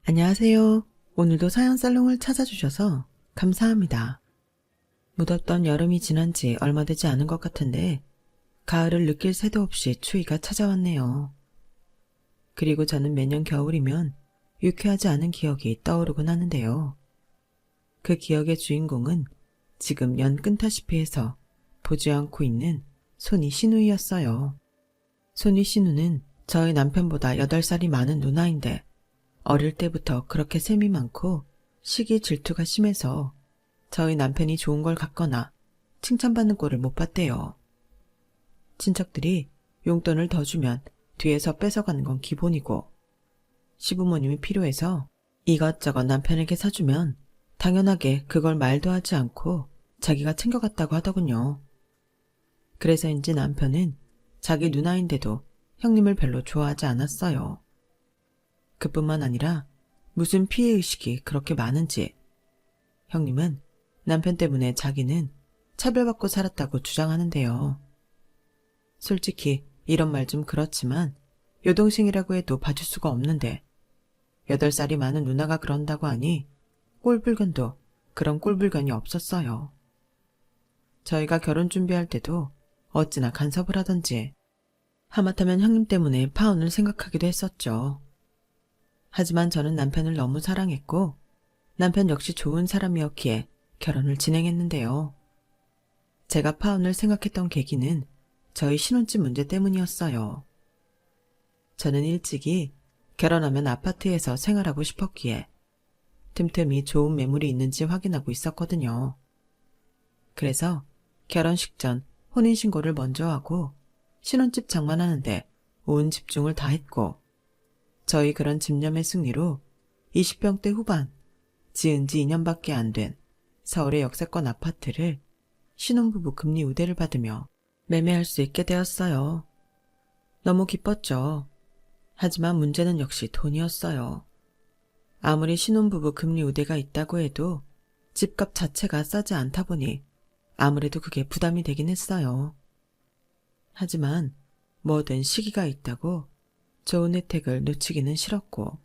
안녕하세요. 오늘도 사연 살롱을 찾아주셔서 감사합니다. 무덥던 여름이 지난 지 얼마 되지 않은 것 같은데 가을을 느낄 새도 없이 추위가 찾아왔네요. 그리고 저는 매년 겨울이면 유쾌하지 않은 기억이 떠오르곤 하는데요. 그 기억의 주인공은 지금 연 끈타시피 해서 보지 않고 있는 손이 신우이였어요. 손이 신우는 저희 남편보다 8살이 많은 누나인데 어릴 때부터 그렇게 셈이 많고 시기 질투가 심해서 저희 남편이 좋은 걸 갖거나 칭찬받는 꼴을 못 봤대요. 친척들이 용돈을 더 주면 뒤에서 뺏어가는 건 기본이고 시부모님이 필요해서 이것저것 남편에게 사주면 당연하게 그걸 말도 하지 않고 자기가 챙겨갔다고 하더군요. 그래서인지 남편은 자기 누나인데도 형님을 별로 좋아하지 않았어요. 그뿐만 아니라 무슨 피해의식이 그렇게 많은지 형님은 남편 때문에 자기는 차별받고 살았다고 주장하는데요. 솔직히 이런 말 좀 그렇지만 여동생이라고 해도 봐줄 수가 없는데 8살이 많은 누나가 그런다고 하니 꼴불견도 그런 꼴불견이 없었어요. 저희가 결혼 준비할 때도 어찌나 간섭을 하던지 하마터면 형님 때문에 파혼을 생각하기도 했었죠. 하지만 저는 남편을 너무 사랑했고 남편 역시 좋은 사람이었기에 결혼을 진행했는데요. 제가 파혼을 생각했던 계기는 저희 신혼집 문제 때문이었어요. 저는 일찍이 결혼하면 아파트에서 생활하고 싶었기에 틈틈이 좋은 매물이 있는지 확인하고 있었거든요. 그래서 결혼식 전 혼인신고를 먼저 하고 신혼집 장만하는데 온 집중을 다했고 저희 그런 집념의 승리로 20평대 후반, 지은 지 2년밖에 안 된 서울의 역세권 아파트를 신혼부부 금리 우대를 받으며 매매할 수 있게 되었어요. 너무 기뻤죠. 하지만 문제는 역시 돈이었어요. 아무리 신혼부부 금리 우대가 있다고 해도 집값 자체가 싸지 않다 보니 아무래도 그게 부담이 되긴 했어요. 하지만 뭐든 시기가 있다고 좋은 혜택을 놓치기는 싫었고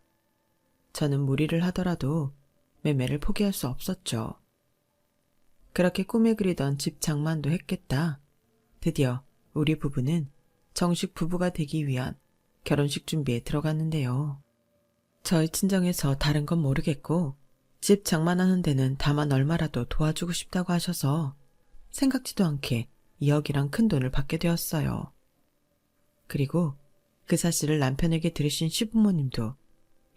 저는 무리를 하더라도 매매를 포기할 수 없었죠. 그렇게 꿈에 그리던 집 장만도 했겠다. 드디어 우리 부부는 정식 부부가 되기 위한 결혼식 준비에 들어갔는데요. 저희 친정에서 다른 건 모르겠고 집 장만하는 데는 다만 얼마라도 도와주고 싶다고 하셔서 생각지도 않게 2억이란 큰 돈을 받게 되었어요. 그리고 그 사실을 남편에게 들으신 시부모님도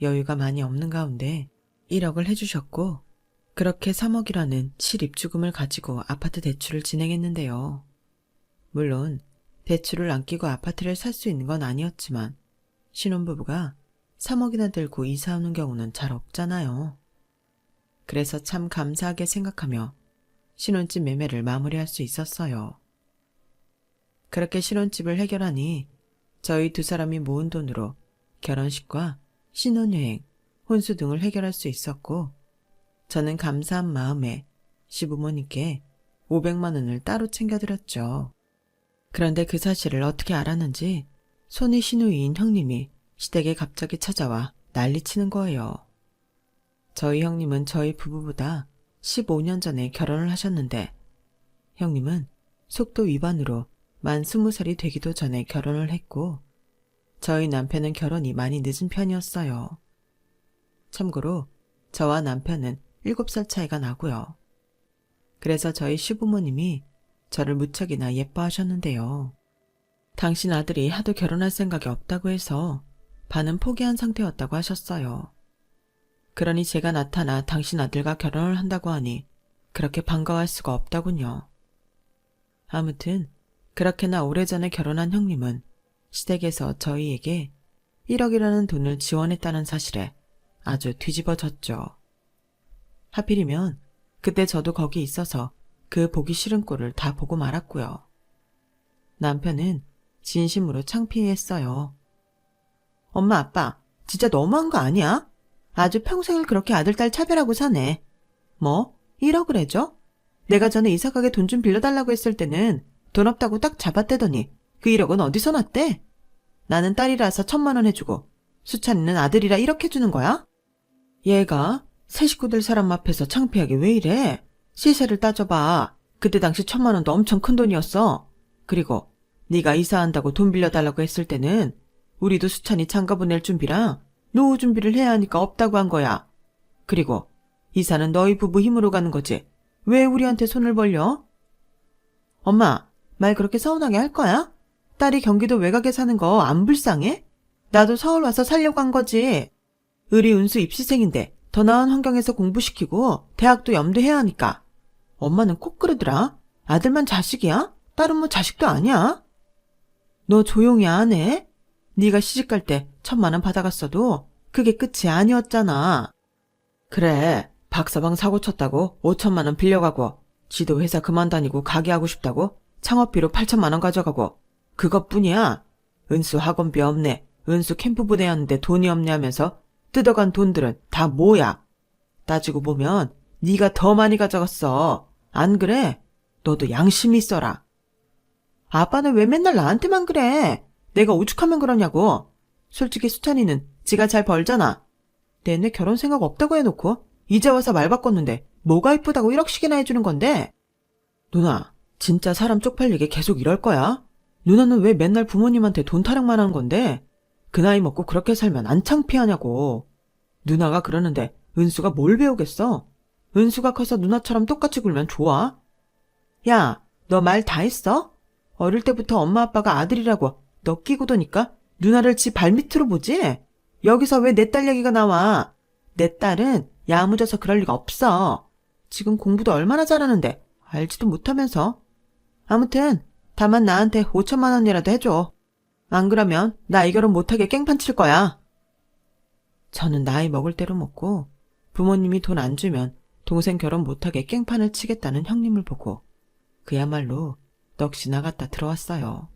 여유가 많이 없는 가운데 1억을 해주셨고 그렇게 3억이라는 실입주금을 가지고 아파트 대출을 진행했는데요. 물론 대출을 안 끼고 아파트를 살 수 있는 건 아니었지만 신혼부부가 3억이나 들고 이사 오는 경우는 잘 없잖아요. 그래서 참 감사하게 생각하며 신혼집 매매를 마무리할 수 있었어요. 그렇게 신혼집을 해결하니 저희 두 사람이 모은 돈으로 결혼식과 신혼여행, 혼수 등을 해결할 수 있었고 저는 감사한 마음에 시부모님께 500만 원을 따로 챙겨드렸죠. 그런데 그 사실을 어떻게 알았는지 손이 시누이인 형님이 시댁에 갑자기 찾아와 난리치는 거예요. 저희 형님은 저희 부부보다 15년 전에 결혼을 하셨는데 형님은 속도 위반으로 만 20살이 되기도 전에 결혼을 했고 저희 남편은 결혼이 많이 늦은 편이었어요. 참고로 저와 남편은 7살 차이가 나고요. 그래서 저희 시부모님이 저를 무척이나 예뻐하셨는데요. 당신 아들이 하도 결혼할 생각이 없다고 해서 반은 포기한 상태였다고 하셨어요. 그러니 제가 나타나 당신 아들과 결혼을 한다고 하니 그렇게 반가워할 수가 없다군요. 아무튼 그렇게나 오래전에 결혼한 형님은 시댁에서 저희에게 1억이라는 돈을 지원했다는 사실에 아주 뒤집어졌죠. 하필이면 그때 저도 거기 있어서 그 보기 싫은 꼴을 다 보고 말았고요. 남편은 진심으로 창피했어요. 엄마 아빠 진짜 너무한 거 아니야? 아주 평생을 그렇게 아들딸 차별하고 사네. 뭐 1억을 해줘? 내가 전에 이사가게 돈 좀 빌려달라고 했을 때는 돈 없다고 딱 잡아떼더니 그 1억은 어디서 났대? 나는 딸이라서 1,000만 원 해주고 수찬이는 아들이라 1억 해주는 거야? 얘가 새 식구들 사람 앞에서 창피하게 왜 이래? 시세를 따져봐. 그때 당시 1,000만 원도 엄청 큰 돈이었어. 그리고 네가 이사한다고 돈 빌려달라고 했을 때는 우리도 수찬이 장가 보낼 준비랑 노후 준비를 해야 하니까 없다고 한 거야. 그리고 이사는 너희 부부 힘으로 가는 거지. 왜 우리한테 손을 벌려? 엄마, 말 그렇게 서운하게 할 거야? 딸이 경기도 외곽에 사는 거 안 불쌍해? 나도 서울 와서 살려고 한 거지. 의리 운수 입시생인데 더 나은 환경에서 공부시키고 대학도 염두해야 하니까. 엄마는 꼭 그러더라. 아들만 자식이야? 딸은 뭐 자식도 아니야? 너 조용히 안 해? 네가 시집갈 때 1,000만 원 받아갔어도 그게 끝이 아니었잖아. 그래, 박서방 사고 쳤다고 5,000만 원 빌려가고 지도 회사 그만 다니고 가게 하고 싶다고 창업비로 8,000만 원 가져가고 그것뿐이야. 은수 학원비 없네, 은수 캠프 보내었는데 돈이 없네 하면서 뜯어간 돈들은 다 뭐야? 따지고 보면 네가 더 많이 가져갔어. 안 그래? 너도 양심이 있어라. 아빠는 왜 맨날 나한테만 그래? 내가 오죽하면 그러냐고. 솔직히 수찬이는 지가 잘 벌잖아. 내내 결혼 생각 없다고 해놓고 이제 와서 말 바꿨는데 뭐가 이쁘다고 1억씩이나 해주는 건데? 누나, 진짜 사람 쪽팔리게 계속 이럴 거야? 누나는 왜 맨날 부모님한테 돈 타령만 하는 건데? 그 나이 먹고 그렇게 살면 안 창피하냐고. 누나가 그러는데 은수가 뭘 배우겠어? 은수가 커서 누나처럼 똑같이 굴면 좋아? 야, 너 말 다 했어? 어릴 때부터 엄마 아빠가 아들이라고 너 끼고 도니까 누나를 지 발밑으로 보지? 여기서 왜 내 딸 얘기가 나와? 내 딸은 야무져서 그럴 리가 없어. 지금 공부도 얼마나 잘하는데 알지도 못하면서. 아무튼 다만 나한테 5,000만 원이라도 해줘. 안 그러면 나 이 결혼 못하게 깽판 칠 거야. 저는 나이 먹을 대로 먹고 부모님이 돈 안 주면 동생 결혼 못하게 깽판을 치겠다는 형님을 보고 그야말로 넋이 나갔다 들어왔어요.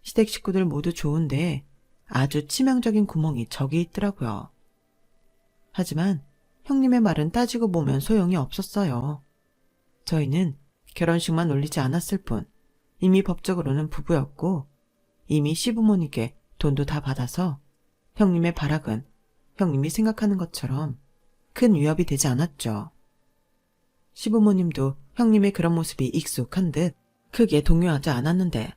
시댁 식구들 모두 좋은데 아주 치명적인 구멍이 저기 있더라고요. 하지만 형님의 말은 따지고 보면 소용이 없었어요. 저희는 결혼식만 올리지 않았을 뿐 이미 법적으로는 부부였고 이미 시부모님께 돈도 다 받아서 형님의 발악은 형님이 생각하는 것처럼 큰 위협이 되지 않았죠. 시부모님도 형님의 그런 모습이 익숙한 듯 크게 동요하지 않았는데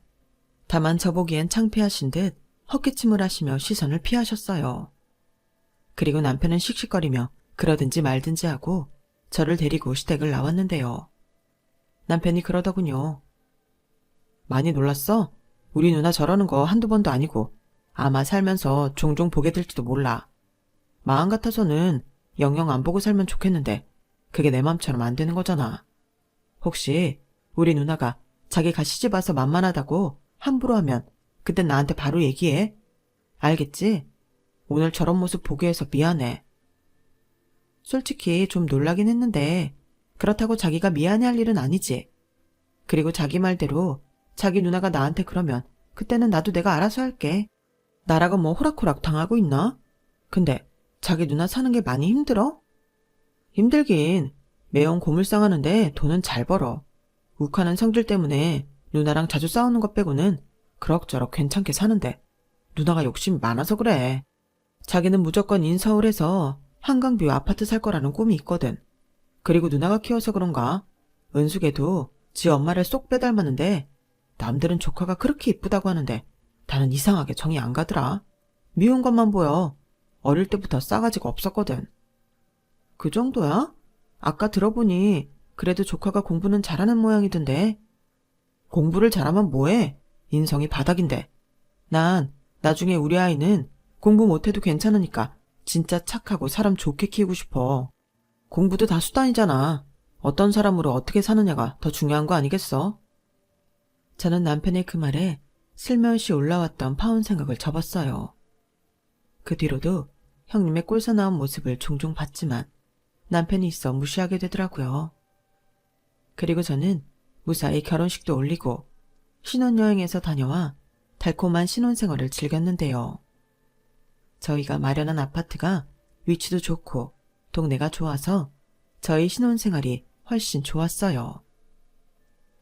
다만 저보기엔 창피하신 듯 헛기침을 하시며 시선을 피하셨어요. 그리고 남편은 씩씩거리며 그러든지 말든지 하고 저를 데리고 시댁을 나왔는데요. 남편이 그러더군요. 많이 놀랐어? 우리 누나 저러는 거 한두 번도 아니고 아마 살면서 종종 보게 될지도 몰라. 마음 같아서는 영영 안 보고 살면 좋겠는데 그게 내 맘처럼 안 되는 거잖아. 혹시 우리 누나가 자기가 시집 와서 만만하다고 함부로 하면 그땐 나한테 바로 얘기해. 알겠지? 오늘 저런 모습 보게 해서 미안해. 솔직히 좀 놀라긴 했는데 그렇다고 자기가 미안해할 일은 아니지. 그리고 자기 말대로 자기 누나가 나한테 그러면 그때는 나도 내가 알아서 할게. 나라고 뭐 호락호락 당하고 있나? 근데 자기 누나 사는 게 많이 힘들어? 힘들긴. 매형 고물상하는데 돈은 잘 벌어. 욱하는 성질 때문에 누나랑 자주 싸우는 것 빼고는 그럭저럭 괜찮게 사는데 누나가 욕심이 많아서 그래. 자기는 무조건 인서울에서 한강뷰 아파트 살 거라는 꿈이 있거든. 그리고 누나가 키워서 그런가 은숙애도 지 엄마를 쏙 빼닮았는데 남들은 조카가 그렇게 이쁘다고 하는데 나는 이상하게 정이 안 가더라. 미운 것만 보여. 어릴 때부터 싸가지가 없었거든. 그 정도야? 아까 들어보니 그래도 조카가 공부는 잘하는 모양이던데. 공부를 잘하면 뭐해? 인성이 바닥인데. 난 나중에 우리 아이는 공부 못해도 괜찮으니까 진짜 착하고 사람 좋게 키우고 싶어. 공부도 다 수단이잖아. 어떤 사람으로 어떻게 사느냐가 더 중요한 거 아니겠어? 저는 남편의 그 말에 슬며시 올라왔던 파혼 생각을 접었어요. 그 뒤로도 형님의 꼴사나운 모습을 종종 봤지만 남편이 있어 무시하게 되더라고요. 그리고 저는 무사히 결혼식도 올리고 신혼여행에서 다녀와 달콤한 신혼생활을 즐겼는데요. 저희가 마련한 아파트가 위치도 좋고 동네가 좋아서 저희 신혼생활이 훨씬 좋았어요.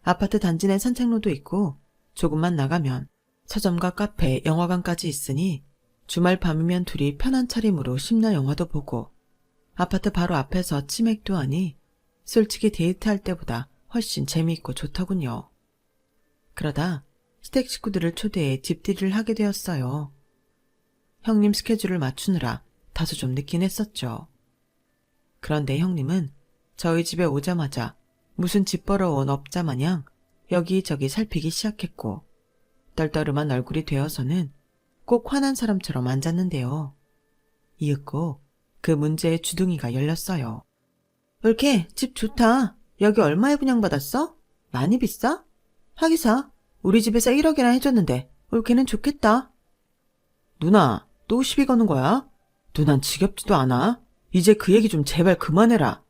아파트 단지 내 산책로도 있고 조금만 나가면 서점과 카페, 영화관까지 있으니 주말 밤이면 둘이 편한 차림으로 심야 영화도 보고 아파트 바로 앞에서 치맥도 하니 솔직히 데이트할 때보다 훨씬 재미있고 좋더군요. 그러다 시댁 식구들을 초대해 집들이를 하게 되었어요. 형님 스케줄을 맞추느라 다소 좀 늦긴 했었죠. 그런데 형님은 저희 집에 오자마자 무슨 집 보러 온 업자 마냥 여기저기 살피기 시작했고 떨떠름한 얼굴이 되어서는 꼭 화난 사람처럼 앉았는데요. 이윽고 그 문제의 주둥이가 열렸어요. 올케 집 좋다. 여기 얼마에 분양받았어? 많이 비싸? 하기사 우리 집에서 1억이나 해줬는데 올케는 좋겠다. 누나 또 시비 거는 거야? 누난 지겹지도 않아. 이제 그 얘기 좀 제발 그만해라.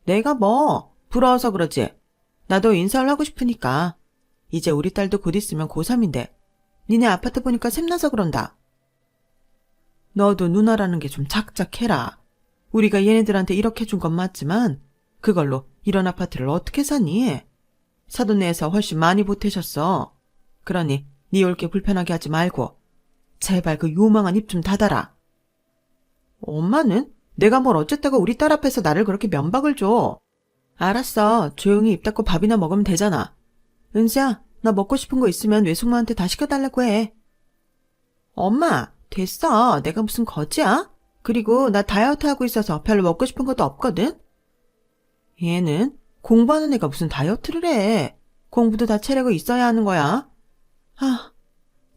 내가 뭐 부러워서 그러지. 나도 인사를 하고 싶으니까. 이제 우리 딸도 곧 있으면 고3인데 니네 아파트 보니까 샘나서 그런다. 너도 누나라는 게 좀 작작해라. 우리가 얘네들한테 이렇게 준 건 맞지만 그걸로 이런 아파트를 어떻게 사니? 사돈네에서 훨씬 많이 보태셨어. 그러니 네 올게 불편하게 하지 말고 제발 그 요망한 입 좀 닫아라. 엄마는 내가 뭘 어쨌다고 우리 딸 앞에서 나를 그렇게 면박을 줘. 알았어. 조용히 입 닫고 밥이나 먹으면 되잖아. 은수야, 나 먹고 싶은 거 있으면 외숙모한테 다 시켜달라고 해. 엄마, 됐어. 내가 무슨 거지야? 그리고 나 다이어트 하고 있어서 별로 먹고 싶은 것도 없거든. 얘는 공부하는 애가 무슨 다이어트를 해. 공부도 다 체력이 있어야 하는 거야.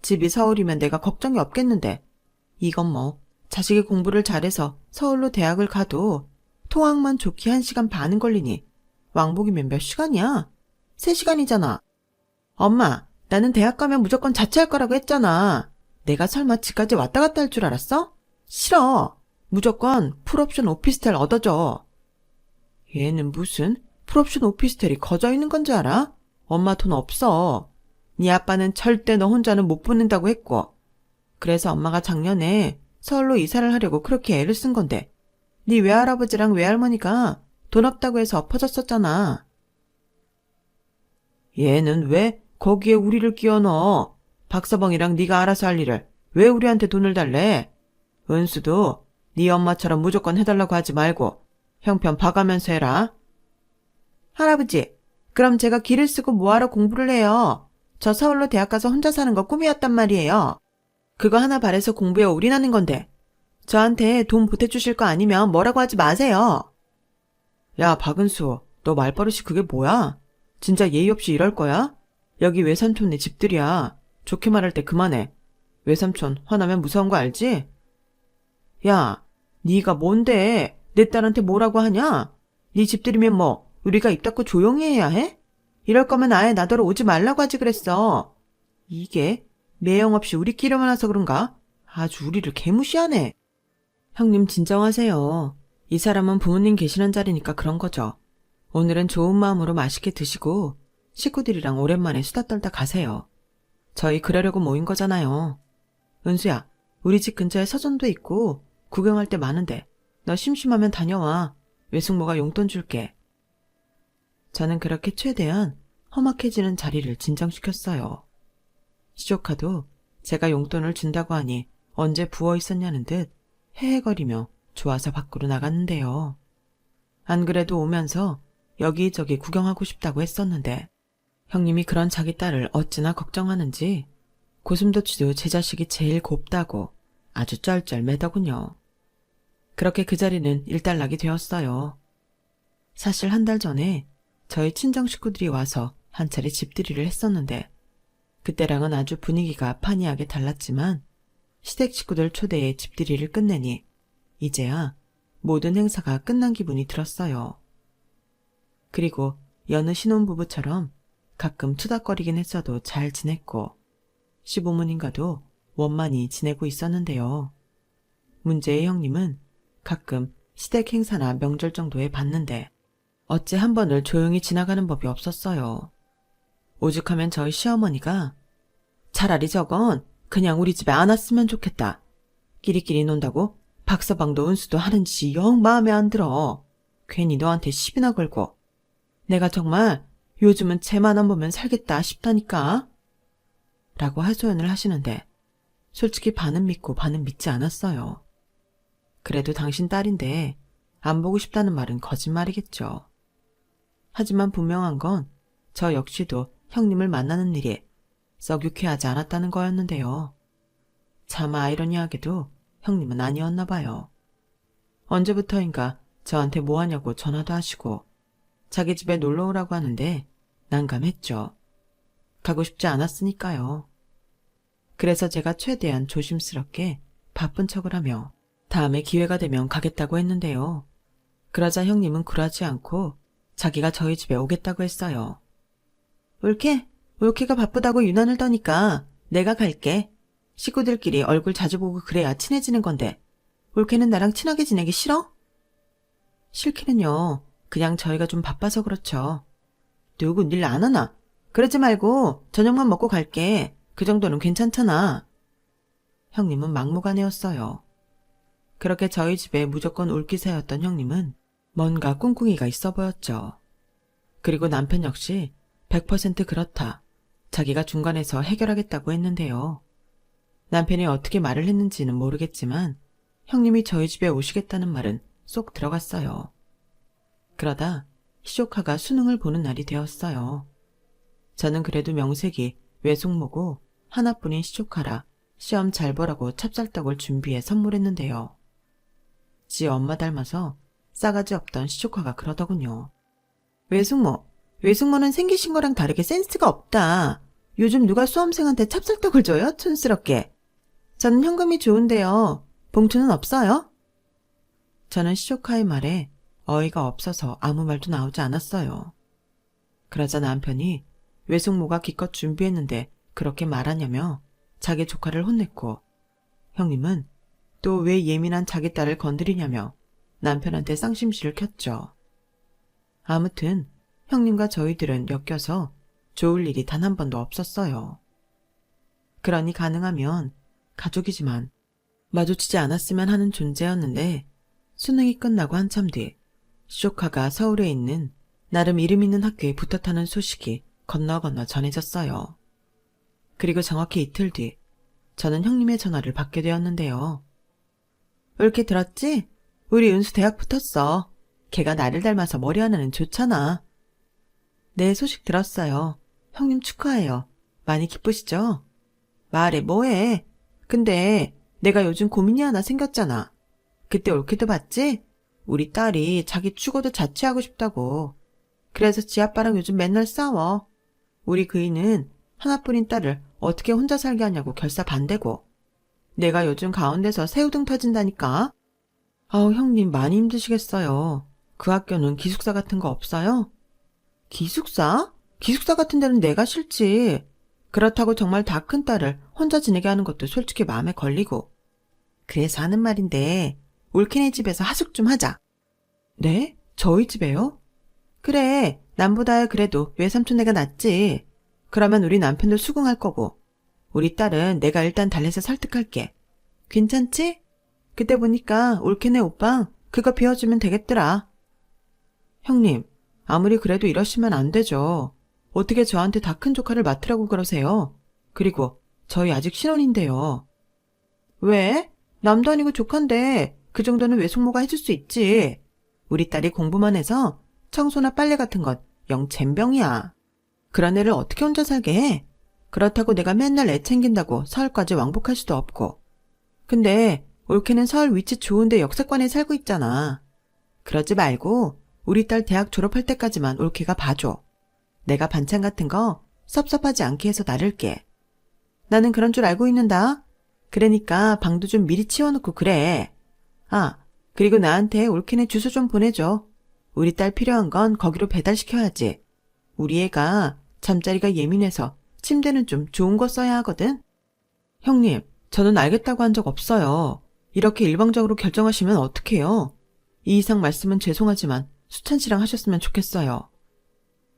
집이 서울이면 내가 걱정이 없겠는데 이건 뭐 자식이 공부를 잘해서 서울로 대학을 가도 통학만 좋게 1시간 반은 걸리니 왕복이면 몇 시간이야? 3시간이잖아. 엄마, 나는 대학 가면 무조건 자취할 거라고 했잖아. 내가 설마 집까지 왔다 갔다 할 줄 알았어? 싫어. 무조건 풀옵션 오피스텔 얻어줘. 얘는 무슨 풀옵션 오피스텔이 거저 있는 건 줄 알아? 엄마 돈 없어. 네 아빠는 절대 너 혼자는 못 보낸다고 했고. 그래서 엄마가 작년에 서울로 이사를 하려고 그렇게 애를 쓴 건데 네 외할아버지랑 외할머니가 돈 없다고 해서 엎어졌었잖아. 얘는 왜 거기에 우리를 끼워 넣어? 박서방이랑 네가 알아서 할 일을 왜 우리한테 돈을 달래? 은수도 네 엄마처럼 무조건 해달라고 하지 말고 형편 봐가면서 해라. 할아버지, 그럼 제가 길을 쓰고 뭐하러 공부를 해요? 저 서울로 대학 가서 혼자 사는 거 꿈이었단 말이에요. 그거 하나 바래서 공부에 올인하는 건데 저한테 돈 보태주실 거 아니면 뭐라고 하지 마세요. 야, 박은수, 너 말버릇이 그게 뭐야? 진짜 예의 없이 이럴 거야? 여기 외삼촌네 집들이야. 좋게 말할 때 그만해. 외삼촌 화나면 무서운 거 알지? 야, 네가 뭔데 내 딸한테 뭐라고 하냐? 네 집들이면 뭐 우리가 입 닫고 조용히 해야 해? 이럴 거면 아예 나더러 오지 말라고 하지 그랬어. 이게 매형 없이 우리끼리만 와서 그런가? 아주 우리를 개무시하네. 형님 진정하세요. 이 사람은 부모님 계시는 자리니까 그런 거죠. 오늘은 좋은 마음으로 맛있게 드시고 식구들이랑 오랜만에 수다 떨다 가세요. 저희 그러려고 모인 거잖아요. 은수야, 우리 집 근처에 서점도 있고 구경할 데 많은데 너 심심하면 다녀와. 외숙모가 용돈 줄게. 저는 그렇게 최대한 험악해지는 자리를 진정시켰어요. 시조카도 제가 용돈을 준다고 하니 언제 부어 있었냐는 듯 헤헤거리며 좋아서 밖으로 나갔는데요. 안 그래도 오면서 여기저기 구경하고 싶다고 했었는데 형님이 그런 자기 딸을 어찌나 걱정하는지 고슴도치도 제 자식이 제일 곱다고 아주 쩔쩔매더군요. 그렇게 그 자리는 일단락이 되었어요. 사실 1달 전에 저희 친정 식구들이 와서 한 차례 집들이를 했었는데 그때랑은 아주 분위기가 판이하게 달랐지만 시댁 식구들 초대해 집들이를 끝내니 이제야 모든 행사가 끝난 기분이 들었어요. 그리고 여느 신혼부부처럼 가끔 투닥거리긴 했어도 잘 지냈고 시부모님과도 원만히 지내고 있었는데요. 문제의 형님은 가끔 시댁 행사나 명절 정도에 봤는데 어째 한 번을 조용히 지나가는 법이 없었어요. 오죽하면 저희 시어머니가 차라리 저건 그냥 우리 집에 안 왔으면 좋겠다. 끼리끼리 논다고 박서방도 은수도 하는 짓이 영 마음에 안 들어. 괜히 너한테 시비나 걸고. 내가 정말 요즘은 쟤만 안 보면 살겠다 싶다니까. 라고 하소연을 하시는데 솔직히 반은 믿고 반은 믿지 않았어요. 그래도 당신 딸인데 안 보고 싶다는 말은 거짓말이겠죠. 하지만 분명한 건 저 역시도 형님을 만나는 일이 썩 유쾌하지 않았다는 거였는데요. 참 아이러니하게도 형님은 아니었나 봐요. 언제부터인가 저한테 뭐 하냐고 전화도 하시고 자기 집에 놀러 오라고 하는데 난감했죠. 가고 싶지 않았으니까요. 그래서 제가 최대한 조심스럽게 바쁜 척을 하며 다음에 기회가 되면 가겠다고 했는데요. 그러자 형님은 굴하지 않고 자기가 저희 집에 오겠다고 했어요. 올케가 바쁘다고 유난을 떠니까 내가 갈게. 식구들끼리 얼굴 자주 보고 그래야 친해지는 건데 올케는 나랑 친하게 지내기 싫어? 싫기는요. 그냥 저희가 좀 바빠서 그렇죠. 누구 일 안 하나? 그러지 말고 저녁만 먹고 갈게. 그 정도는 괜찮잖아. 형님은 막무가내였어요. 그렇게 저희 집에 무조건 올 기세였던 형님은 뭔가 꿍꿍이가 있어 보였죠. 그리고 남편 역시 100% 그렇다. 자기가 중간에서 해결하겠다고 했는데요. 남편이 어떻게 말을 했는지는 모르겠지만 형님이 저희 집에 오시겠다는 말은 쏙 들어갔어요. 그러다 시조카가 수능을 보는 날이 되었어요. 저는 그래도 명색이 외숙모고 하나뿐인 시조카라 시험 잘 보라고 찹쌀떡을 준비해 선물했는데요. 지 엄마 닮아서 싸가지 없던 시조카가 그러더군요. 외숙모는 생기신 거랑 다르게 센스가 없다. 요즘 누가 수험생한테 찹쌀떡을 줘요? 촌스럽게. 저는 현금이 좋은데요. 봉투는 없어요? 저는 시조카의 말에 어이가 없어서 아무 말도 나오지 않았어요. 그러자 남편이 외숙모가 기껏 준비했는데 그렇게 말하냐며 자기 조카를 혼냈고 형님은 또 왜 예민한 자기 딸을 건드리냐며 남편한테 쌍심시를 켰죠. 아무튼 형님과 저희들은 엮여서 좋을 일이 단 한 번도 없었어요. 그러니 가능하면 가족이지만 마주치지 않았으면 하는 존재였는데 수능이 끝나고 한참 뒤 시조카가 서울에 있는 나름 이름 있는 학교에 붙었다는 소식이 건너 전해졌어요. 그리고 정확히 이틀 뒤 저는 형님의 전화를 받게 되었는데요. 올케 들었지? 우리 은수 대학 붙었어. 걔가 나를 닮아서 머리 하나는 좋잖아. 네, 소식 들었어요. 형님 축하해요. 많이 기쁘시죠? 말해 뭐해. 근데 내가 요즘 고민이 하나 생겼잖아. 그때 올케도 봤지? 우리 딸이 자기 죽어도 자취하고 싶다고. 그래서 지 아빠랑 요즘 맨날 싸워. 우리 그이는 하나뿐인 딸을 어떻게 혼자 살게 하냐고 결사 반대고. 내가 요즘 가운데서 새우등 터진다니까. 아우 형님 많이 힘드시겠어요. 그 학교는 기숙사 같은 거 없어요? 기숙사? 기숙사 같은 데는 내가 싫지. 그렇다고 정말 다 큰 딸을 혼자 지내게 하는 것도 솔직히 마음에 걸리고. 그래서 하는 말인데 올케네 집에서 하숙 좀 하자. 네? 저희 집에요? 그래, 남보다 그래도 외삼촌네가 낫지. 그러면 우리 남편도 수긍할 거고. 우리 딸은 내가 일단 달래서 설득할게. 괜찮지? 그때 보니까 올케네 오빵 그거 비워주면 되겠더라. 형님, 아무리 그래도 이러시면 안 되죠. 어떻게 저한테 다 큰 조카를 맡으라고 그러세요? 그리고 저희 아직 신혼인데요. 왜? 남도 아니고 조카인데 그 정도는 외숙모가 해줄 수 있지. 우리 딸이 공부만 해서 청소나 빨래 같은 건 영 젬병이야. 그런 애를 어떻게 혼자 살게 해? 그렇다고 내가 맨날 애 챙긴다고 서울까지 왕복할 수도 없고. 근데 올케는 서울 위치 좋은데 역세권에 살고 있잖아. 그러지 말고 우리 딸 대학 졸업할 때까지만 올케가 봐줘. 내가 반찬 같은 거 섭섭하지 않게 해서 나를게. 나는 그런 줄 알고 있는다. 그러니까 방도 좀 미리 치워놓고 그래. 아, 그리고 나한테 올케네 주소 좀 보내줘. 우리 딸 필요한 건 거기로 배달시켜야지. 우리 애가 잠자리가 예민해서 침대는 좀 좋은 거 써야 하거든. 형님, 저는 알겠다고 한 적 없어요. 이렇게 일방적으로 결정하시면 어떡해요? 이 이상 말씀은 죄송하지만 수찬 씨랑 하셨으면 좋겠어요.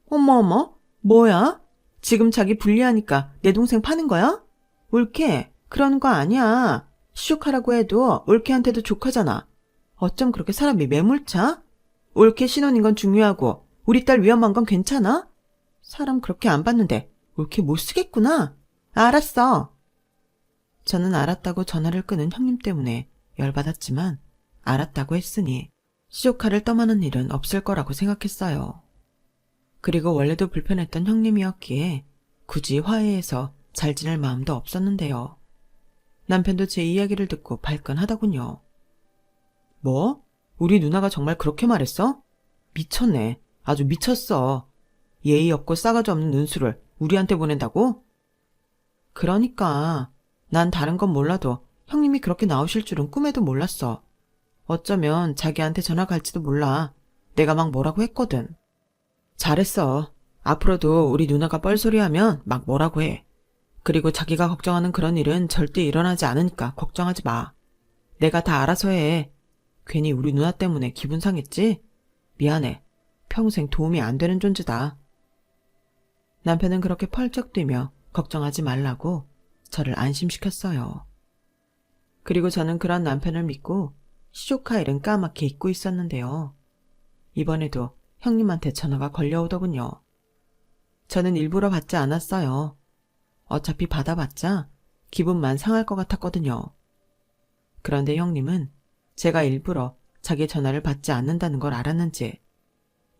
어머, 뭐야? 지금 자기 불리하니까 내 동생 파는 거야? 올케, 그러는 거 아니야. 시족하라고 해도 올케한테도 조카잖아. 어쩜 그렇게 사람이 매몰차? 올케 신혼인 건 중요하고 우리 딸 위험한 건 괜찮아? 사람 그렇게 안 봤는데 올케 못 쓰겠구나. 알았어. 저는 알았다고 전화를 끄는 형님 때문에 열받았지만 알았다고 했으니 시조카를 떠마는 일은 없을 거라고 생각했어요. 그리고 원래도 불편했던 형님이었기에 굳이 화해해서 잘 지낼 마음도 없었는데요. 남편도 제 이야기를 듣고 발끈하더군요. 뭐? 우리 누나가 정말 그렇게 말했어? 미쳤네. 아주 미쳤어. 예의 없고 싸가지 없는 은수를 우리한테 보낸다고? 그러니까 난 다른 건 몰라도 형님이 그렇게 나오실 줄은 꿈에도 몰랐어. 어쩌면 자기한테 전화 갈지도 몰라. 내가 막 뭐라고 했거든. 잘했어. 앞으로도 우리 누나가 뻘소리하면 막 뭐라고 해. 그리고 자기가 걱정하는 그런 일은 절대 일어나지 않으니까 걱정하지 마. 내가 다 알아서 해. 괜히 우리 누나 때문에 기분 상했지? 미안해. 평생 도움이 안 되는 존재다. 남편은 그렇게 펄쩍 뛰며 걱정하지 말라고 저를 안심시켰어요. 그리고 저는 그런 남편을 믿고 시조카일은 까맣게 잊고 있었는데요. 이번에도 형님한테 전화가 걸려오더군요. 저는 일부러 받지 않았어요. 어차피 받아봤자 기분만 상할 것 같았거든요. 그런데 형님은 제가 일부러 자기 전화를 받지 않는다는 걸 알았는지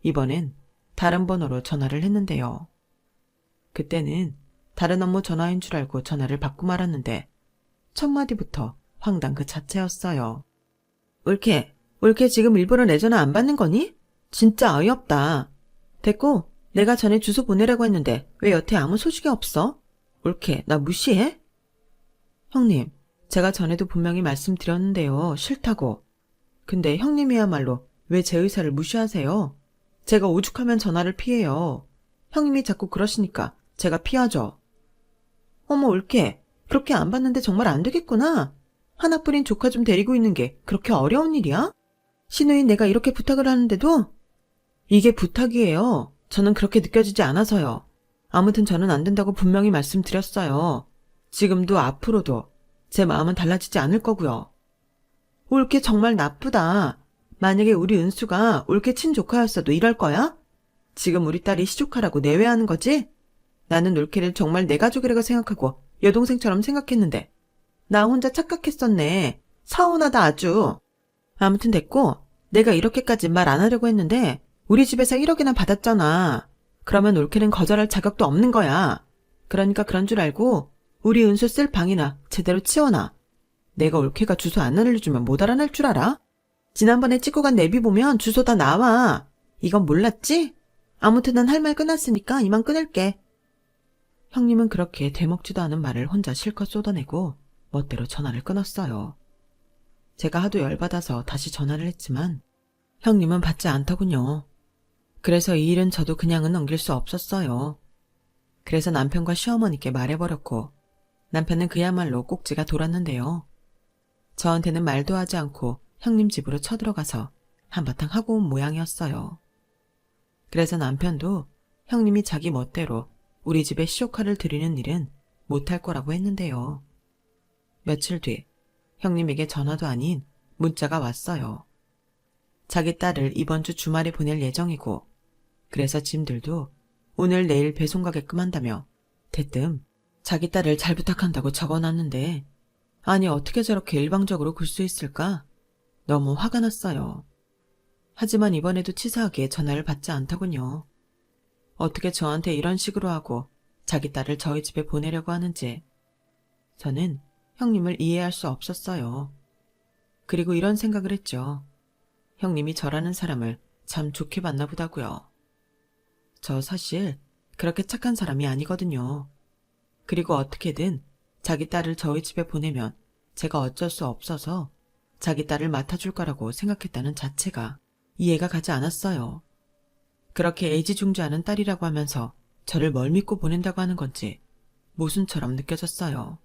이번엔 다른 번호로 전화를 했는데요. 그때는 다른 업무 전화인 줄 알고 전화를 받고 말았는데 첫 마디부터 황당 그 자체였어요. 올케 지금 일부러 내 전화 안 받는 거니? 진짜 어이없다. 됐고 내가 전에 주소 보내라고 했는데 왜 여태 아무 소식이 없어? 올케 나 무시해? 형님, 제가 전에도 분명히 말씀드렸는데요. 싫다고. 근데 형님이야말로 왜 제 의사를 무시하세요? 제가 오죽하면 전화를 피해요. 형님이 자꾸 그러시니까 제가 피하죠. 어머 올케, 그렇게 안 받는데 정말 안 되겠구나. 하나뿐인 조카 좀 데리고 있는 게 그렇게 어려운 일이야? 시누인 내가 이렇게 부탁을 하는데도? 이게 부탁이에요. 저는 그렇게 느껴지지 않아서요. 아무튼 저는 안 된다고 분명히 말씀드렸어요. 지금도 앞으로도 제 마음은 달라지지 않을 거고요. 올케 정말 나쁘다. 만약에 우리 은수가 올케 친조카였어도 이럴 거야? 지금 우리 딸이 시조카라고 내외하는 거지? 나는 올케를 정말 내 가족이라고 생각하고 여동생처럼 생각했는데 나 혼자 착각했었네. 서운하다 아주. 아무튼 됐고 내가 이렇게까지 말 안 하려고 했는데 우리 집에서 1억이나 받았잖아. 그러면 올케는 거절할 자격도 없는 거야. 그러니까 그런 줄 알고 우리 은수 쓸 방이나 제대로 치워놔. 내가 올케가 주소 안 알려주면 못 알아낼 줄 알아? 지난번에 찍고 간 내비 보면 주소 다 나와. 이건 몰랐지? 아무튼 난 할 말 끝났으니까 이만 끊을게. 형님은 그렇게 되먹지도 않은 말을 혼자 실컷 쏟아내고 멋대로 전화를 끊었어요. 제가 하도 열받아서 다시 전화를 했지만 형님은 받지 않더군요. 그래서 이 일은 저도 그냥은 넘길 수 없었어요. 그래서 남편과 시어머니께 말해버렸고 남편은 그야말로 꼭지가 돌았는데요. 저한테는 말도 하지 않고 형님 집으로 쳐들어가서 한바탕 하고 온 모양이었어요. 그래서 남편도 형님이 자기 멋대로 우리 집에 시조카를 드리는 일은 못할 거라고 했는데요. 며칠 뒤 형님에게 전화도 아닌 문자가 왔어요. 자기 딸을 이번 주 주말에 보낼 예정이고 그래서 짐들도 오늘 내일 배송 가게끔 한다며 대뜸 자기 딸을 잘 부탁한다고 적어놨는데 아니 어떻게 저렇게 일방적으로 굴 수 있을까? 너무 화가 났어요. 하지만 이번에도 치사하게 전화를 받지 않더군요. 어떻게 저한테 이런 식으로 하고 자기 딸을 저희 집에 보내려고 하는지 저는 형님을 이해할 수 없었어요. 그리고 이런 생각을 했죠. 형님이 저라는 사람을 참 좋게 봤나 보다고요. 저 사실 그렇게 착한 사람이 아니거든요. 그리고 어떻게든 자기 딸을 저희 집에 보내면 제가 어쩔 수 없어서 자기 딸을 맡아줄 거라고 생각했다는 자체가 이해가 가지 않았어요. 그렇게 애지중지하는 딸이라고 하면서 저를 뭘 믿고 보낸다고 하는 건지 모순처럼 느껴졌어요.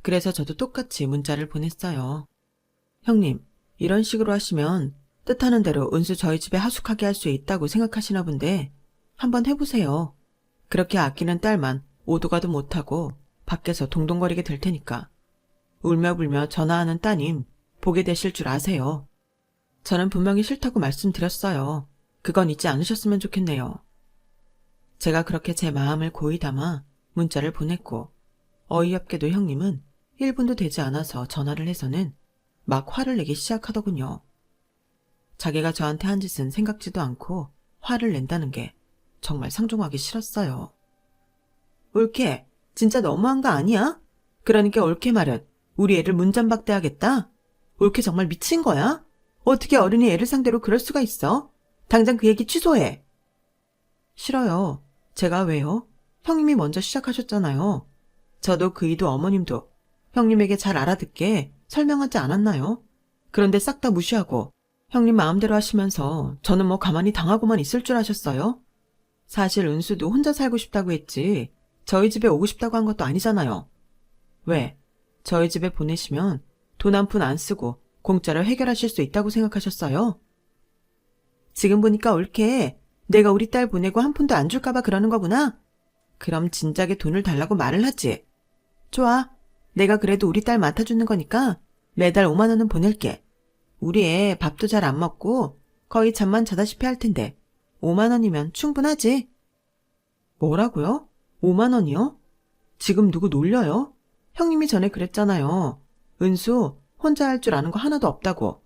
그래서 저도 똑같이 문자를 보냈어요. 형님, 이런 식으로 하시면 뜻하는 대로 은수 저희 집에 하숙하게 할 수 있다고 생각하시나 본데 한번 해보세요. 그렇게 아끼는 딸만 오도 가도 못하고 밖에서 동동거리게 될 테니까. 울며불며 전화하는 따님 보게 되실 줄 아세요. 저는 분명히 싫다고 말씀드렸어요. 그건 잊지 않으셨으면 좋겠네요. 제가 그렇게 제 마음을 고이 담아 문자를 보냈고 어이없게도 형님은 1분도 되지 않아서 전화를 해서는 막 화를 내기 시작하더군요. 자기가 저한테 한 짓은 생각지도 않고 화를 낸다는 게 정말 상종하기 싫었어요. 올케, 진짜 너무한 거 아니야? 그러니까 올케 말은 우리 애를 문전박대하겠다? 올케 정말 미친 거야? 어떻게 어른이 애를 상대로 그럴 수가 있어? 당장 그 얘기 취소해. 싫어요. 제가 왜요? 형님이 먼저 시작하셨잖아요. 저도 그이도 어머님도 형님에게 잘 알아듣게 설명하지 않았나요? 그런데 싹 다 무시하고 형님 마음대로 하시면서 저는 뭐 가만히 당하고만 있을 줄 아셨어요? 사실 은수도 혼자 살고 싶다고 했지 저희 집에 오고 싶다고 한 것도 아니잖아요. 왜? 저희 집에 보내시면 돈 한 푼 안 쓰고 공짜로 해결하실 수 있다고 생각하셨어요? 지금 보니까 옳게 내가 우리 딸 보내고 한 푼도 안 줄까봐 그러는 거구나? 그럼 진작에 돈을 달라고 말을 하지. 좋아. 내가 그래도 우리 딸 맡아주는 거니까 매달 5만 원은 보낼게. 우리 애 밥도 잘 안 먹고 거의 잠만 자다시피 할 텐데 5만 원이면 충분하지. 뭐라고요? 5만 원이요? 지금 누구 놀려요? 형님이 전에 그랬잖아요. 은수 혼자 할 줄 아는 거 하나도 없다고.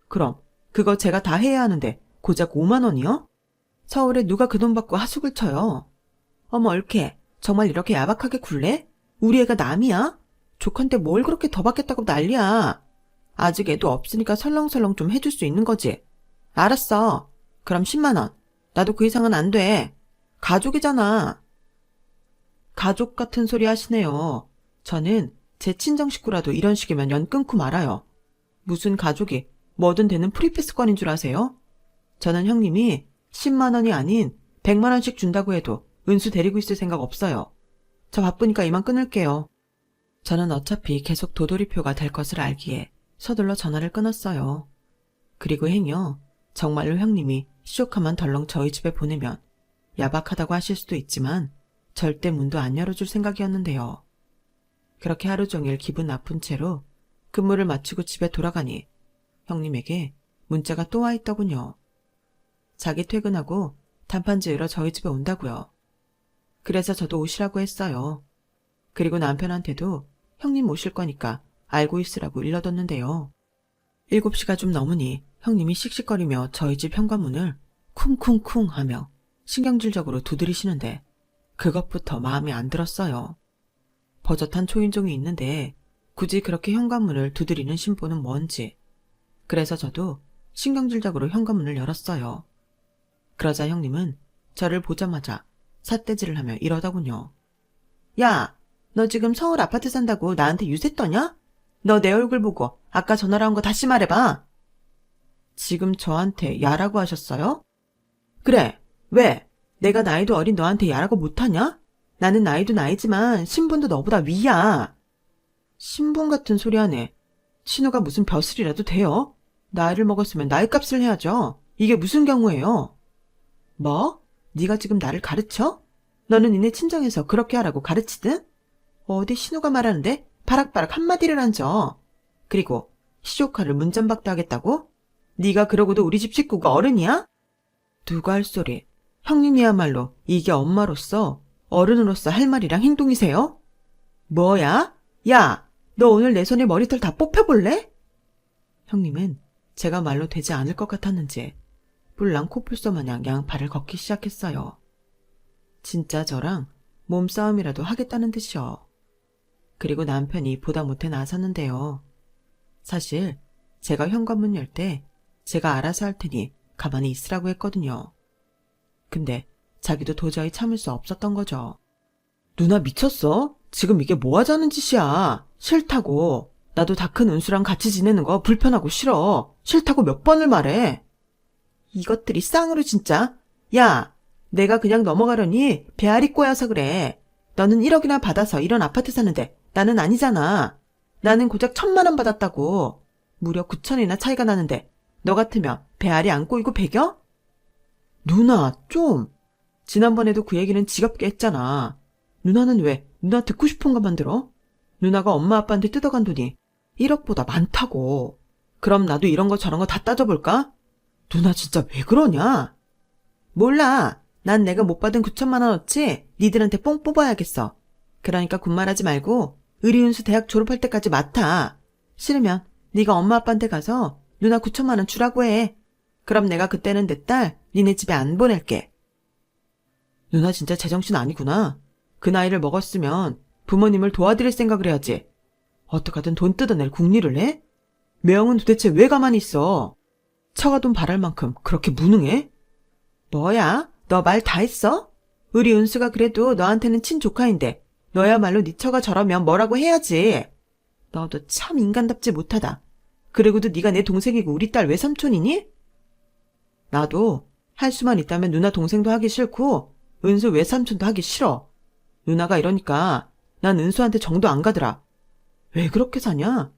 그럼 그거 제가 다 해야 하는데 고작 5만 원이요? 서울에 누가 그 돈 받고 하숙을 쳐요. 어머 옳게 정말 이렇게 야박하게 굴래? 우리 애가 남이야? 조카한테 뭘 그렇게 더 받겠다고 난리야. 아직 애도 없으니까 설렁설렁 좀 해줄 수 있는 거지. 알았어. 그럼 10만 원. 나도 그 이상은 안 돼. 가족이잖아. 가족 같은 소리 하시네요. 저는 제 친정 식구라도 이런 식이면 연 끊고 말아요. 무슨 가족이 뭐든 되는 프리패스권인 줄 아세요? 저는 형님이 10만 원이 아닌 100만 원씩 준다고 해도 은수 데리고 있을 생각 없어요. 저 바쁘니까 이만 끊을게요. 저는 어차피 계속 도돌이표가 될 것을 알기에 서둘러 전화를 끊었어요. 그리고 행여 정말로 형님이 시조카만 덜렁 저희 집에 보내면 야박하다고 하실 수도 있지만 절대 문도 안 열어줄 생각이었는데요. 그렇게 하루 종일 기분 나쁜 채로 근무를 마치고 집에 돌아가니 형님에게 문자가 또 와 있더군요. 자기 퇴근하고 단판 지으러 저희 집에 온다고요. 그래서 저도 오시라고 했어요. 그리고 남편한테도 형님 오실 거니까 알고 있으라고 일러뒀는데요. 7시가 좀 넘으니 형님이 씩씩거리며 저희 집 현관문을 쿵쿵쿵 하며 신경질적으로 두드리시는데 그것부터 마음에 안 들었어요. 버젓한 초인종이 있는데 굳이 그렇게 현관문을 두드리는 심보는 뭔지. 그래서 저도 신경질적으로 현관문을 열었어요. 그러자 형님은 저를 보자마자 삿대질을 하며 이러더군요. 야, 너 지금 서울 아파트 산다고 나한테 유세 떠냐? 너 내 얼굴 보고 아까 전화로 한 거 다시 말해봐. 지금 저한테 야라고 하셨어요? 그래, 왜? 내가 나이도 어린 너한테 야라고 못하냐? 나는 나이도 나이지만 신분도 너보다 위야. 신분 같은 소리 하네. 신우가 무슨 벼슬이라도 돼요? 나이를 먹었으면 나이값을 해야죠. 이게 무슨 경우예요? 뭐? 네가 지금 나를 가르쳐? 너는 니네 친정에서 그렇게 하라고 가르치든? 어디 신우가 말하는데 바락바락 한마디를 얹어. 그리고 시조카를 문전박대하겠다고? 네가 그러고도 우리 집 식구가 어른이야? 누가 할 소리. 형님이야말로 이게 엄마로서 어른으로서 할 말이랑 행동이세요? 뭐야? 야, 너 오늘 내 손에 머리털 다 뽑혀볼래? 형님은 제가 말로 되지 않을 것 같았는지 뿔랑 코뿔소 마냥 양팔을 걷기 시작했어요. 진짜 저랑 몸싸움이라도 하겠다는 듯이요. 그리고 남편이 보다 못해 나섰는데요. 사실 제가 현관문 열 때 제가 알아서 할 테니 가만히 있으라고 했거든요. 근데 자기도 도저히 참을 수 없었던 거죠. 누나 미쳤어? 지금 이게 뭐 하자는 짓이야. 싫다고. 나도 다 큰 은수랑 같이 지내는 거 불편하고 싫어. 싫다고 몇 번을 말해. 이것들이 쌍으로 진짜. 야, 내가 그냥 넘어가려니 배알이 꼬여서 그래. 너는 1억이나 받아서 이런 아파트 사는데 나는 아니잖아. 나는 고작 1,000만 원 받았다고. 무려 9천이나 차이가 나는데 너 같으면 배알이 안 꼬이고 배겨? 누나 좀. 지난번에도 그 얘기는 지겹게 했잖아. 누나는 왜 누나 듣고 싶은 것만 들어? 누나가 엄마 아빠한테 뜯어간 돈이 1억보다 많다고. 그럼 나도 이런 거 저런 거 다 따져볼까? 누나 진짜 왜 그러냐? 몰라. 난 내가 못 받은 9천만 원어치 니들한테 뽕 뽑아야겠어. 그러니까 군말하지 말고 의리운수 대학 졸업할 때까지 맡아. 싫으면 네가 엄마 아빠한테 가서 누나 9천만 원 주라고 해. 그럼 내가 그때는 내 딸 니네 집에 안 보낼게. 누나 진짜 제정신 아니구나. 그 나이를 먹었으면 부모님을 도와드릴 생각을 해야지. 어떡하든 돈 뜯어낼 궁리를 해? 매형은 도대체 왜 가만히 있어? 처가 돈 바랄 만큼 그렇게 무능해? 뭐야? 너 말 다 했어? 우리 은수가 그래도 너한테는 친조카인데 너야말로 네 처가 저러면 뭐라고 해야지. 너도 참 인간답지 못하다. 그리고도 네가 내 동생이고 우리 딸 외삼촌이니? 나도 할 수만 있다면 누나 동생도 하기 싫고 은수 외삼촌도 하기 싫어. 누나가 이러니까 난 은수한테 정도 안 가더라. 왜 그렇게 사냐?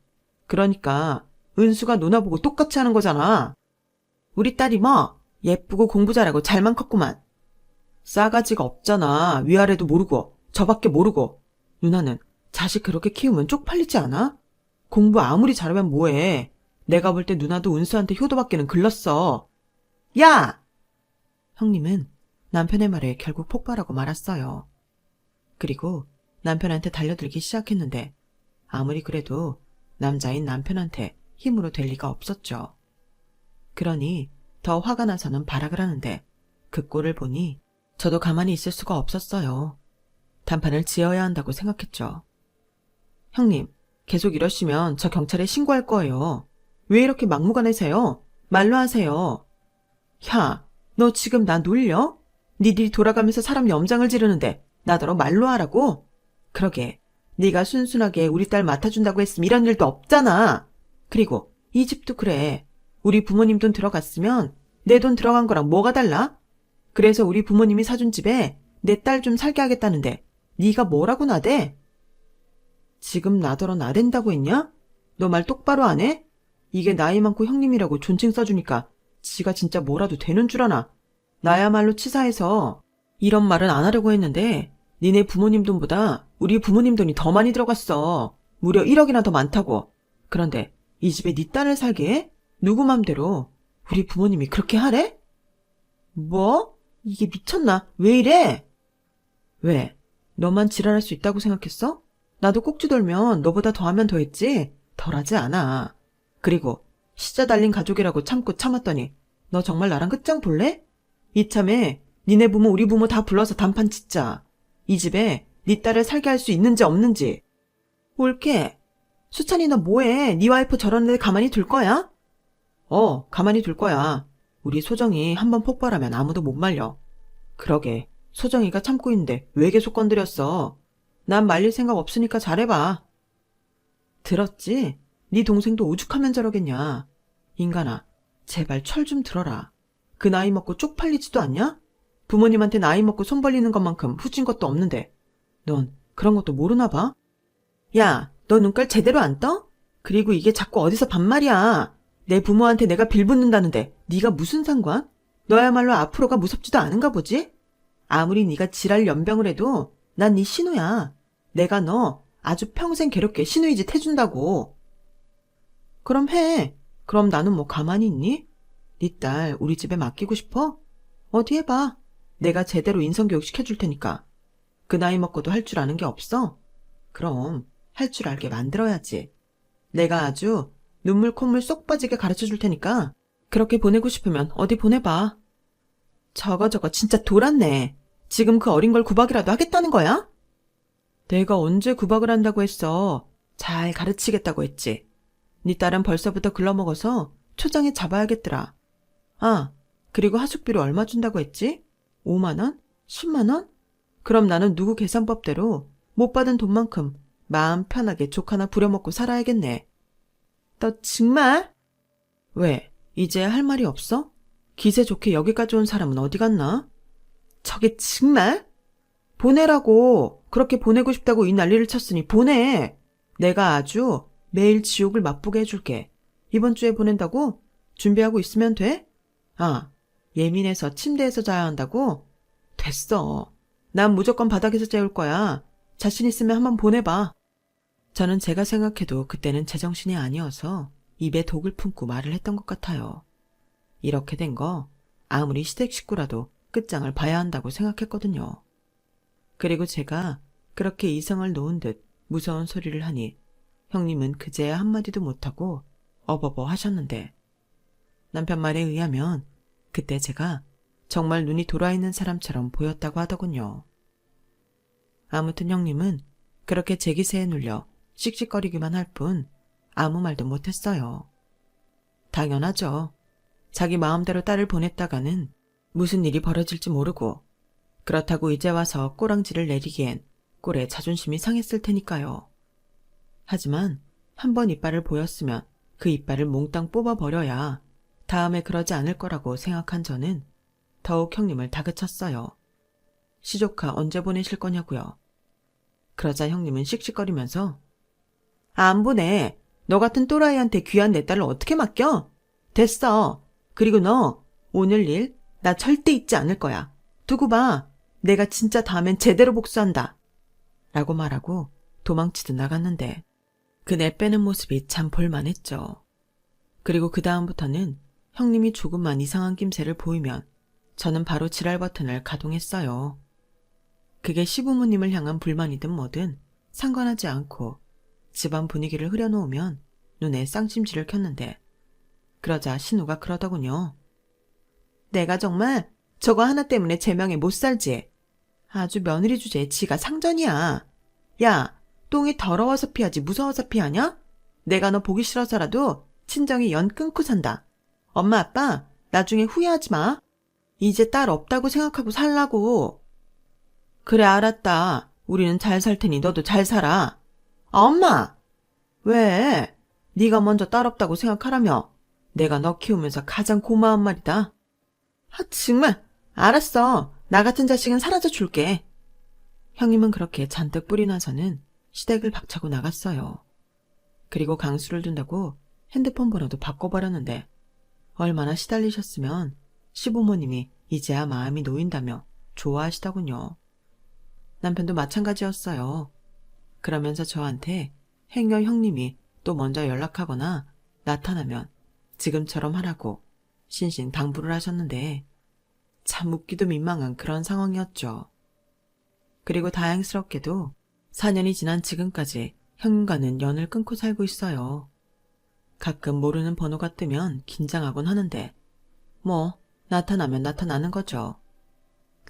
그러니까 은수가 누나 보고 똑같이 하는 거잖아. 우리 딸이 뭐 예쁘고 공부 잘하고 잘만 컸구만. 싸가지가 없잖아. 위아래도 모르고 저밖에 모르고. 누나는 자식 그렇게 키우면 쪽팔리지 않아? 공부 아무리 잘하면 뭐해. 내가 볼 때 누나도 은수한테 효도받기는 글렀어. 야! 형님은 남편의 말에 결국 폭발하고 말았어요. 그리고 남편한테 달려들기 시작했는데 아무리 그래도 남자인 남편한테 힘으로 될 리가 없었죠. 그러니 더 화가 나서는 발악을 하는데 그 꼴을 보니 저도 가만히 있을 수가 없었어요. 단판을 지어야 한다고 생각했죠. 형님, 계속 이러시면 저 경찰에 신고할 거예요. 왜 이렇게 막무가내세요? 말로 하세요. 야, 너 지금 나 놀려? 니들이 돌아가면서 사람 염장을 지르는데 나더러 말로 하라고? 그러게, 네가 순순하게 우리 딸 맡아준다고 했으면 이런 일도 없잖아. 그리고 이 집도 그래. 우리 부모님 돈 들어갔으면 내 돈 들어간 거랑 뭐가 달라? 그래서 우리 부모님이 사준 집에 내 딸 좀 살게 하겠다는데 네가 뭐라고 나대? 지금 나더러 나댄다고 했냐? 너 말 똑바로 안 해? 이게 나이 많고 형님이라고 존칭 써주니까 지가 진짜 뭐라도 되는 줄 아나. 나야말로 치사해서 이런 말은 안 하려고 했는데 니네 부모님 돈보다 우리 부모님 돈이 더 많이 들어갔어. 무려 1억이나 더 많다고. 그런데 이 집에 네 딸을 살게 해? 누구 맘대로. 우리 부모님이 그렇게 하래? 뭐? 이게 미쳤나? 왜 이래? 왜? 너만 지랄할 수 있다고 생각했어? 나도 꼭지 돌면 너보다 더하면 더했지 덜하지 않아. 그리고 시자 달린 가족이라고 참고 참았더니 너 정말 나랑 끝장 볼래? 이참에 니네 부모 우리 부모 다 불러서 단판 짓자. 이 집에 네 딸을 살게 할 수 있는지 없는지. 옳게. 수찬이 너 뭐해? 네 와이프 저런 애 가만히 둘 거야? 가만히 둘 거야. 우리 소정이 한번 폭발하면 아무도 못 말려. 그러게, 소정이가 참고 있는데 왜 계속 건드렸어? 난 말릴 생각 없으니까 잘해봐. 들었지? 네 동생도 오죽하면 저러겠냐. 인간아, 제발 철 좀 들어라. 그 나이 먹고 쪽팔리지도 않냐? 부모님한테 나이 먹고 손 벌리는 것만큼 후진 것도 없는데 넌 그런 것도 모르나 봐? 야, 너 눈깔 제대로 안 떠? 그리고 이게 자꾸 어디서 반말이야. 내 부모한테 내가 빌붙는다는데 네가 무슨 상관? 너야말로 앞으로가 무섭지도 않은가 보지? 아무리 네가 지랄 연병을 해도 난 네 신우야. 내가 너 아주 평생 괴롭게 신우이 짓 해준다고. 그럼 해. 그럼 나는 뭐 가만히 있니? 네 딸 우리 집에 맡기고 싶어? 어디 해봐. 내가 제대로 인성교육 시켜줄 테니까. 그 나이 먹고도 할 줄 아는 게 없어? 그럼 할 줄 알게 만들어야지. 내가 아주 눈물 콧물 쏙 빠지게 가르쳐줄 테니까 그렇게 보내고 싶으면 어디 보내봐. 저거 진짜 돌았네. 지금 그 어린 걸 구박이라도 하겠다는 거야? 내가 언제 구박을 한다고 했어. 잘 가르치겠다고 했지. 네 딸은 벌써부터 글러먹어서 초장에 잡아야겠더라. 아, 그리고 하숙비로 얼마 준다고 했지? 5만 원? 10만 원? 그럼 나는 누구 계산법대로 못 받은 돈만큼 마음 편하게 족 하나 부려먹고 살아야겠네. 너 정말? 왜? 이제 할 말이 없어? 기세 좋게 여기까지 온 사람은 어디 갔나? 저게 정말? 보내라고. 그렇게 보내고 싶다고 이 난리를 쳤으니 보내. 내가 아주 매일 지옥을 맛보게 해줄게. 이번 주에 보낸다고? 준비하고 있으면 돼? 아, 예민해서 침대에서 자야 한다고? 됐어. 난 무조건 바닥에서 재울 거야. 자신 있으면 한번 보내봐. 저는 제가 생각해도 그때는 제정신이 아니어서 입에 독을 품고 말을 했던 것 같아요. 이렇게 된 거 아무리 시댁 식구라도 끝장을 봐야 한다고 생각했거든요. 그리고 제가 그렇게 이성을 놓은 듯 무서운 소리를 하니 형님은 그제야 한마디도 못하고 어버버 하셨는데 남편 말에 의하면 그때 제가 정말 눈이 돌아있는 사람처럼 보였다고 하더군요. 아무튼 형님은 그렇게 제 기세에 눌려 씩씩거리기만 할 뿐 아무 말도 못했어요. 당연하죠. 자기 마음대로 딸을 보냈다가는 무슨 일이 벌어질지 모르고 그렇다고 이제 와서 꼬랑지를 내리기엔 꼴에 자존심이 상했을 테니까요. 하지만 한번 이빨을 보였으면 그 이빨을 몽땅 뽑아버려야 다음에 그러지 않을 거라고 생각한 저는 더욱 형님을 다그쳤어요. 시조카 언제 보내실 거냐고요. 그러자 형님은 씩씩거리면서 안 보내. 너 같은 또라이한테 귀한 내 딸을 어떻게 맡겨? 됐어. 그리고 너 오늘 일 나 절대 잊지 않을 거야. 두고 봐. 내가 진짜 다음엔 제대로 복수한다. 라고 말하고 도망치듯 나갔는데 그 내빼는 모습이 참 볼만했죠. 그리고 그 다음부터는 형님이 조금만 이상한 낌새를 보이면 저는 바로 지랄 버튼을 가동했어요. 그게 시부모님을 향한 불만이든 뭐든 상관하지 않고 집안 분위기를 흐려놓으면 눈에 쌍심지를 켰는데 그러자 신우가 그러더군요. 내가 정말 저거 하나 때문에 제 명에 못 살지. 아주 며느리 주제에 지가 상전이야. 야, 똥이 더러워서 피하지 무서워서 피하냐? 내가 너 보기 싫어서라도 친정이 연 끊고 산다. 엄마 아빠 나중에 후회하지 마. 이제 딸 없다고 생각하고 살라고. 그래 알았다. 우리는 잘 살 테니 너도 잘 살아. 엄마! 왜? 네가 먼저 딸 없다고 생각하라며. 내가 너 키우면서 가장 고마운 말이다. 정말 알았어. 나 같은 자식은 사라져 줄게. 형님은 그렇게 잔뜩 뿔이 나서는 시댁을 박차고 나갔어요. 그리고 강수를 둔다고 핸드폰 번호도 바꿔버렸는데 얼마나 시달리셨으면 시부모님이 이제야 마음이 놓인다며 좋아하시더군요. 남편도 마찬가지였어요. 그러면서 저한테 행여 형님이 또 먼저 연락하거나 나타나면 지금처럼 하라고 신신당부를 하셨는데 참 웃기도 민망한 그런 상황이었죠. 그리고 다행스럽게도 4년이 지난 지금까지 형님과는 연을 끊고 살고 있어요. 가끔 모르는 번호가 뜨면 긴장하곤 하는데 뭐 나타나면 나타나는 거죠.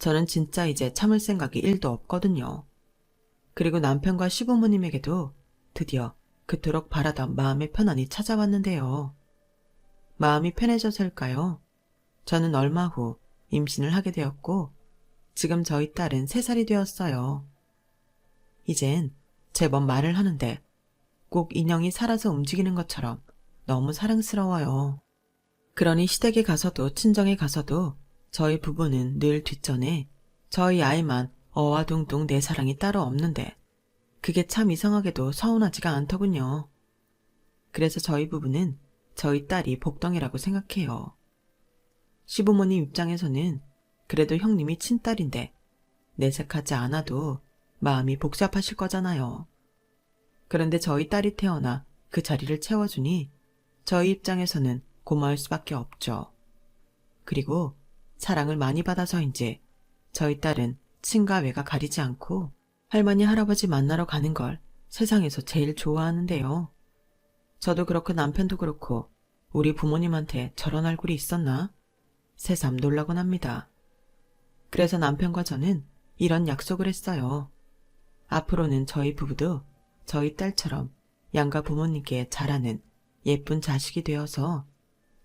저는 진짜 이제 참을 생각이 1도 없거든요. 그리고 남편과 시부모님에게도 드디어 그토록 바라던 마음의 편안이 찾아왔는데요. 마음이 편해져서일까요? 저는 얼마 후 임신을 하게 되었고 지금 저희 딸은 3살이 되었어요. 이젠 제법 말을 하는데 꼭 인형이 살아서 움직이는 것처럼 너무 사랑스러워요. 그러니 시댁에 가서도 친정에 가서도 저희 부부는 늘 뒷전에 저희 아이만 어와둥둥 내 사랑이 따로 없는데 그게 참 이상하게도 서운하지가 않더군요. 그래서 저희 부부는 저희 딸이 복덩이라고 생각해요. 시부모님 입장에서는 그래도 형님이 친딸인데 내색하지 않아도 마음이 복잡하실 거잖아요. 그런데 저희 딸이 태어나 그 자리를 채워주니 저희 입장에서는 고마울 수밖에 없죠. 그리고 사랑을 많이 받아서인지 저희 딸은 친가 외가 가리지 않고 할머니 할아버지 만나러 가는 걸 세상에서 제일 좋아하는데요. 저도 그렇고 남편도 그렇고 우리 부모님한테 저런 얼굴이 있었나? 새삼 놀라곤 합니다. 그래서 남편과 저는 이런 약속을 했어요. 앞으로는 저희 부부도 저희 딸처럼 양가 부모님께 잘하는 예쁜 자식이 되어서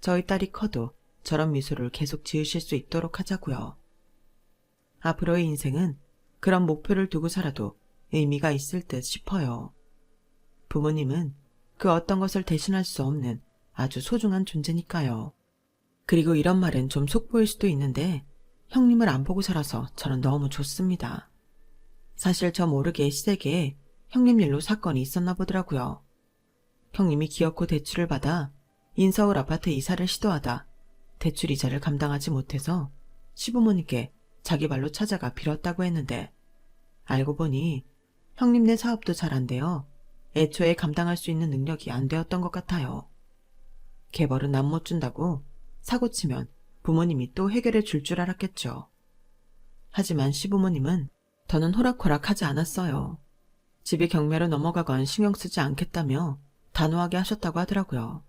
저희 딸이 커도 저런 미소를 계속 지으실 수 있도록 하자고요. 앞으로의 인생은 그런 목표를 두고 살아도 의미가 있을 듯 싶어요. 부모님은 그 어떤 것을 대신할 수 없는 아주 소중한 존재니까요. 그리고 이런 말은 좀 속보일 수도 있는데 형님을 안 보고 살아서 저는 너무 좋습니다. 사실 저 모르게 시댁에 형님 일로 사건이 있었나 보더라고요. 형님이 기어코 대출을 받아 인서울 아파트 이사를 시도하다 대출 이자를 감당하지 못해서 시부모님께 자기 발로 찾아가 빌었다고 했는데 알고 보니 형님네 사업도 잘 안 돼요. 애초에 감당할 수 있는 능력이 안 되었던 것 같아요. 개벌은 남 못 준다고 사고치면 부모님이 또 해결해 줄 줄 알았겠죠. 하지만 시부모님은 더는 호락호락하지 않았어요. 집이 경매로 넘어가건 신경 쓰지 않겠다며 단호하게 하셨다고 하더라고요.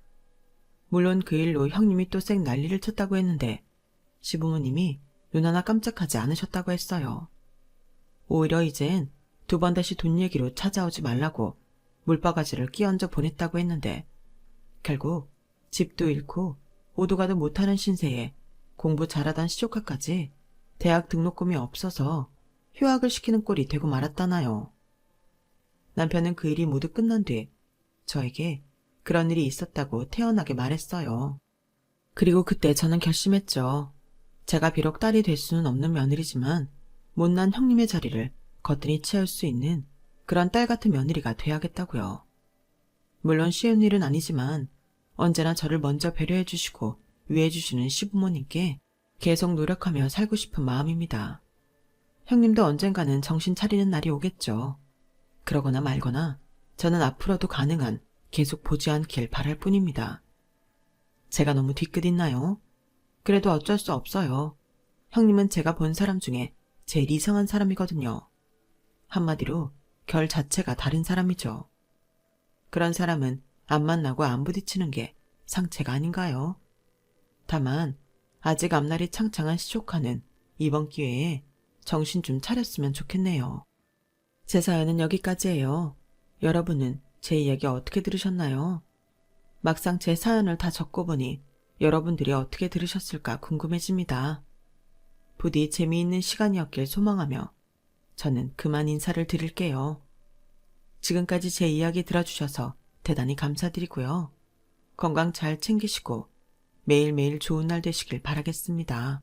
물론 그 일로 형님이 또 쌩 난리를 쳤다고 했는데 시부모님이 눈 하나 깜짝하지 않으셨다고 했어요. 오히려 이젠 2번 다시 돈 얘기로 찾아오지 말라고 물바가지를 끼얹어 보냈다고 했는데 결국 집도 잃고 오도 가도 못하는 신세에 공부 잘하던 시조카까지 대학 등록금이 없어서 휴학을 시키는 꼴이 되고 말았다나요. 남편은 그 일이 모두 끝난 뒤 저에게 그런 일이 있었다고 태연하게 말했어요. 그리고 그때 저는 결심했죠. 제가 비록 딸이 될 수는 없는 며느리지만 못난 형님의 자리를 거뜬히 채울 수 있는 그런 딸 같은 며느리가 돼야겠다고요. 물론 쉬운 일은 아니지만 언제나 저를 먼저 배려해 주시고 위해 주시는 시부모님께 계속 노력하며 살고 싶은 마음입니다. 형님도 언젠가는 정신 차리는 날이 오겠죠. 그러거나 말거나 저는 앞으로도 가능한 계속 보지 않길 바랄 뿐입니다. 제가 너무 뒤끝 있나요? 그래도 어쩔 수 없어요. 형님은 제가 본 사람 중에 제일 이상한 사람이거든요. 한마디로 결 자체가 다른 사람이죠. 그런 사람은 안 만나고 안 부딪히는 게 상책 아닌가요? 다만 아직 앞날이 창창한 시조카는 이번 기회에 정신 좀 차렸으면 좋겠네요. 제 사연은 여기까지예요. 여러분은 제 이야기 어떻게 들으셨나요? 막상 제 사연을 다 적고 보니 여러분들이 어떻게 들으셨을까 궁금해집니다. 부디 재미있는 시간이었길 소망하며 저는 그만 인사를 드릴게요. 지금까지 제 이야기 들어주셔서 대단히 감사드리고요. 건강 잘 챙기시고 매일매일 좋은 날 되시길 바라겠습니다.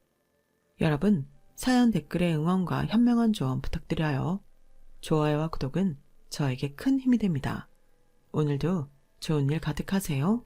여러분, 사연 댓글에 응원과 현명한 조언 부탁드려요. 좋아요와 구독은 저에게 큰 힘이 됩니다. 오늘도 좋은 일 가득하세요.